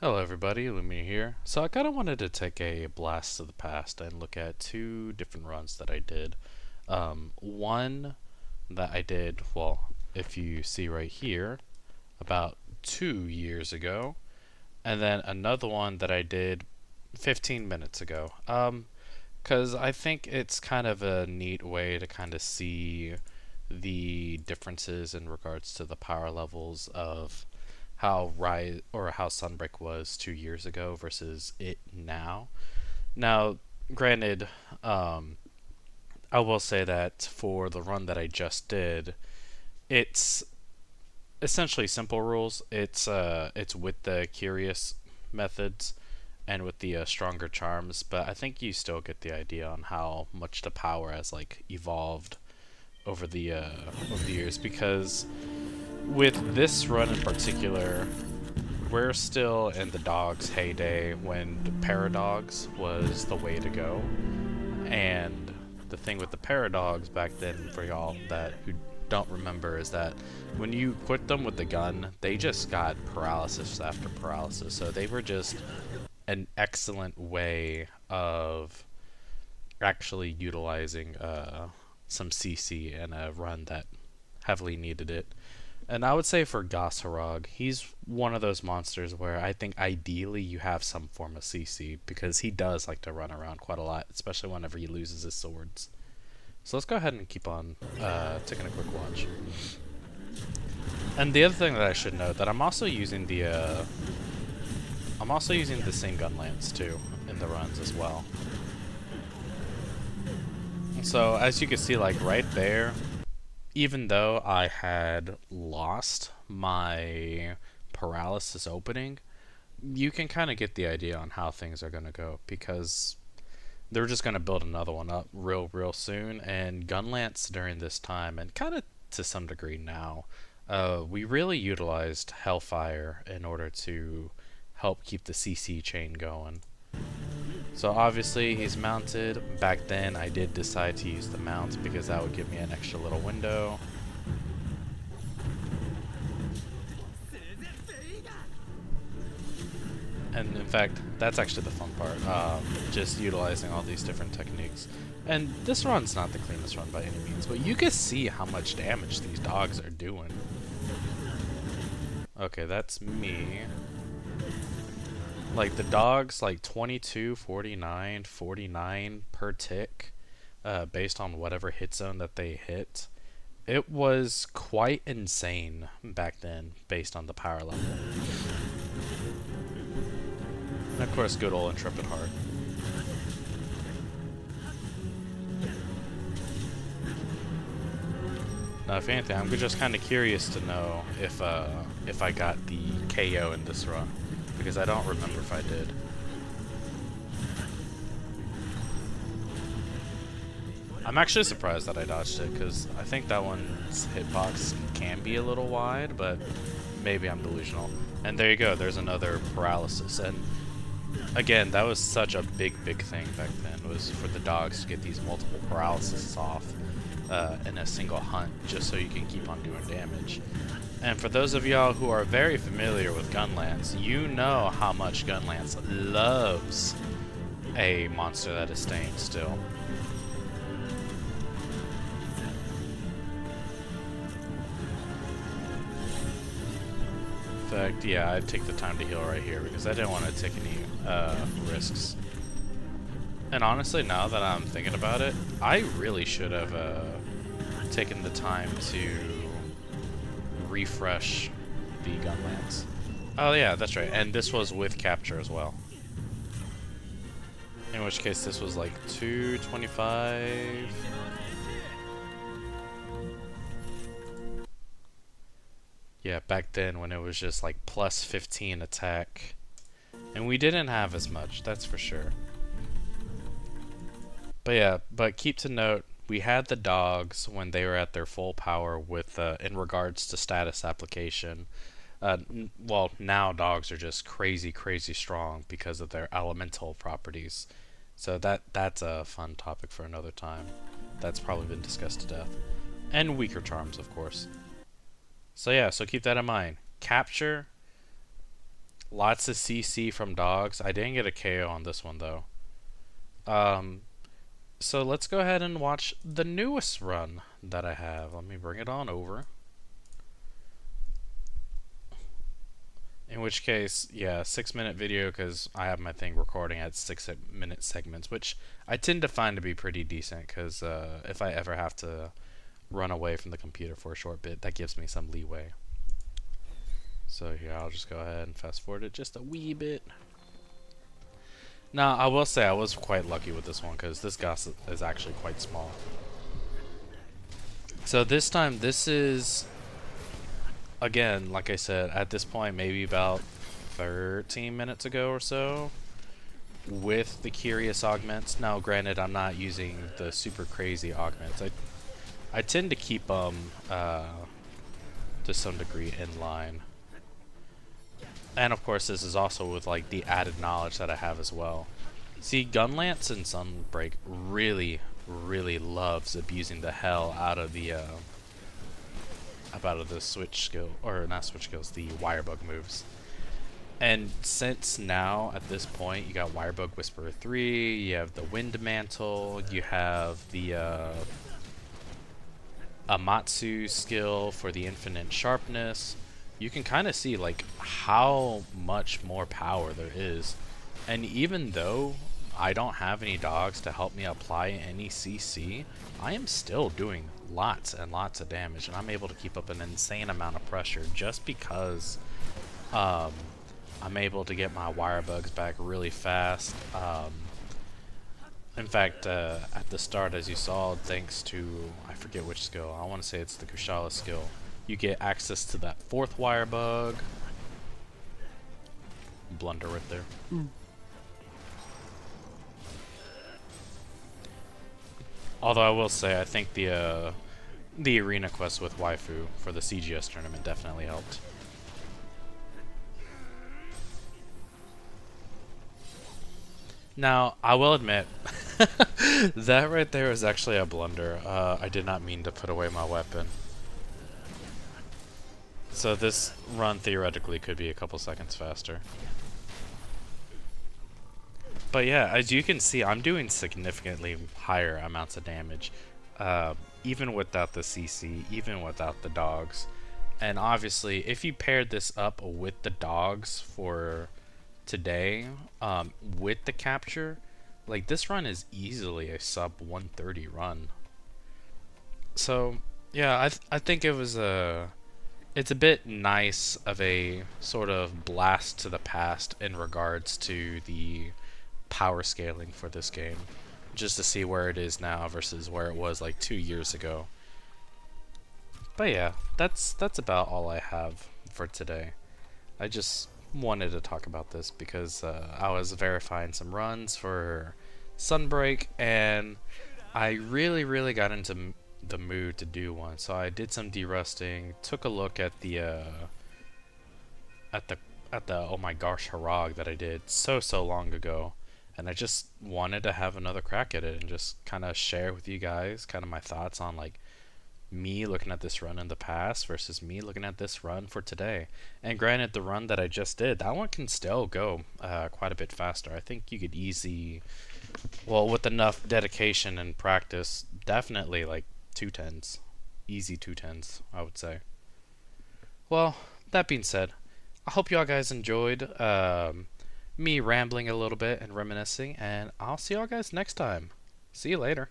Hello everybody, Lumia here. So I kind of wanted to take a blast to the past and look at two different runs that I did. One that I did, well, if you see right here, about 2 years ago, and then another one that I did 15 minutes ago. Because I think it's kind of a neat way to kind of see the differences in regards to the power levels of how Rise or how Sunbreak was 2 years ago versus it now. Now, granted, um, I will say that for the run that I just did, it's essentially simple rules. It's with the curious methods and with the stronger charms, but I think you still get the idea on how much the power has like evolved over the years. Because with this run in particular, we're still in the dog's heyday when the Paradogs was the way to go. And the thing with the Paradogs back then, for y'all that who don't remember, is that when you equipped them with the gun, they just got paralysis after paralysis. So they were just an excellent way of actually utilizing some CC in a run that heavily needed it. And I would say for Goss Harag, he's one of those monsters where I think ideally you have some form of CC because he does like to run around quite a lot, especially whenever he loses his swords. So let's go ahead and keep on taking a quick watch. And the other thing that I should note that I'm also using the same gun lance too in the runs as well. So as you can see, like right there, even though I had lost my paralysis opening, you can kind of get the idea on how things are going to go because they're just going to build another one up real soon. And Gunlance during this time, and kind of to some degree now, we really utilized Hellfire in order to help keep the CC chain going. So obviously he's mounted. Back then I did decide to use the mount because that would give me an extra little window. And in fact, that's actually the fun part, just utilizing all these different techniques. And this run's not the cleanest run by any means, but you can see how much damage these dogs are doing. Okay, that's me. Like the dogs, like 22, 49, 49 per tick, based on whatever hit zone that they hit. It was quite insane back then, based on the power level. And of course, good old Intrepid Heart. Now, if anything, I'm just kind of curious to know if I got the KO in this run, because I don't remember if I did. I'm actually surprised that I dodged it, because I think that one's hitbox can be a little wide, but maybe I'm delusional. And there you go, there's another paralysis. And again, that was such a big thing back then, was for the dogs to get these multiple paralysis off in a single hunt, just so you can keep on doing damage. And for those of y'all who are very familiar with Gunlance, you know how much Gunlance loves a monster that is staying still. In fact, yeah, I'd take the time to heal right here because I didn't want to take any risks. And honestly, now that I'm thinking about it, I really should have taken the time to refresh the Gunlance. Oh yeah, that's right. And this was with capture as well. In which case this was like 225. Yeah, back then when it was just like plus 15 attack. And we didn't have as much, that's for sure. But yeah, but keep to note, we had the dogs when they were at their full power with in regards to status application. Well, now dogs are just crazy strong because of their elemental properties. So that's a fun topic for another time. That's probably been discussed to death. And weaker charms, of course. So yeah, so keep that in mind. Capture, Lots of CC from dogs. I didn't get a KO on this one though. Um, so let's go ahead and watch the newest run that I have. Let me bring it on over. In which case, yeah, 6 minute video because I have my thing recording at 6 minute segments, which I tend to find to be pretty decent because if I ever have to run away from the computer for a short bit, that gives me some leeway. So here, I'll just go ahead and fast forward it just a wee bit. Now, I will say I was quite lucky with this one because this Goss is actually quite small. So this time, this is, again, like I said, at this point, maybe about 13 minutes ago or so, with the curious augments. Now, granted, I'm not using the super crazy augments. I tend to keep them to some degree in line. And of course, this is also with like the added knowledge that I have as well. See, Gunlance in Sunbreak really, really loves abusing the hell out of the switch skill, or not switch skills, the wirebug moves. And since now at this point you got Wirebug Whisperer 3, you have the Wind Mantle, you have the Amatsu skill for the infinite sharpness, you can kind of see like how much more power there is. And even though I don't have any dogs to help me apply any CC, I am still doing lots and lots of damage, and I'm able to keep up an insane amount of pressure just because I'm able to get my wire bugs back really fast. In fact, at the start, as you saw, thanks to, I forget which skill, I want to say it's the Kushala skill, you get access to that fourth wire bug. Blunder right there. Although I will say, I think the arena quest with Waifu for the CGS tournament definitely helped. Now, I will admit, that right there was actually a blunder. I did not mean to put away my weapon. So this run theoretically could be a couple seconds faster. But yeah, as you can see, I'm doing significantly higher amounts of damage, even without the CC, even without the dogs. And obviously, if you paired this up with the dogs for today, with the capture, like this run is easily a sub 130 run. So yeah, I think it's a bit nice of a sort of blast to the past in regards to the power scaling for this game, just to see where it is now versus where it was like 2 years ago. But yeah, that's about all I have for today. I just wanted to talk about this because I was verifying some runs for Sunbreak, and I really got into the mood to do one. So I did some derusting, took a look at the at the oh my gosh Harag that I did so long ago, and I just wanted to have another crack at it and just kind of share with you guys kind of my thoughts on like me looking at this run in the past versus me looking at this run for today. And granted, the run that I just did, that one can still go quite a bit faster. I think you could well, with enough dedication and practice, definitely like 210s. Easy 210s, I would say. Well, that being said, I hope y'all guys enjoyed me rambling a little bit and reminiscing, and I'll see y'all guys next time. See you later.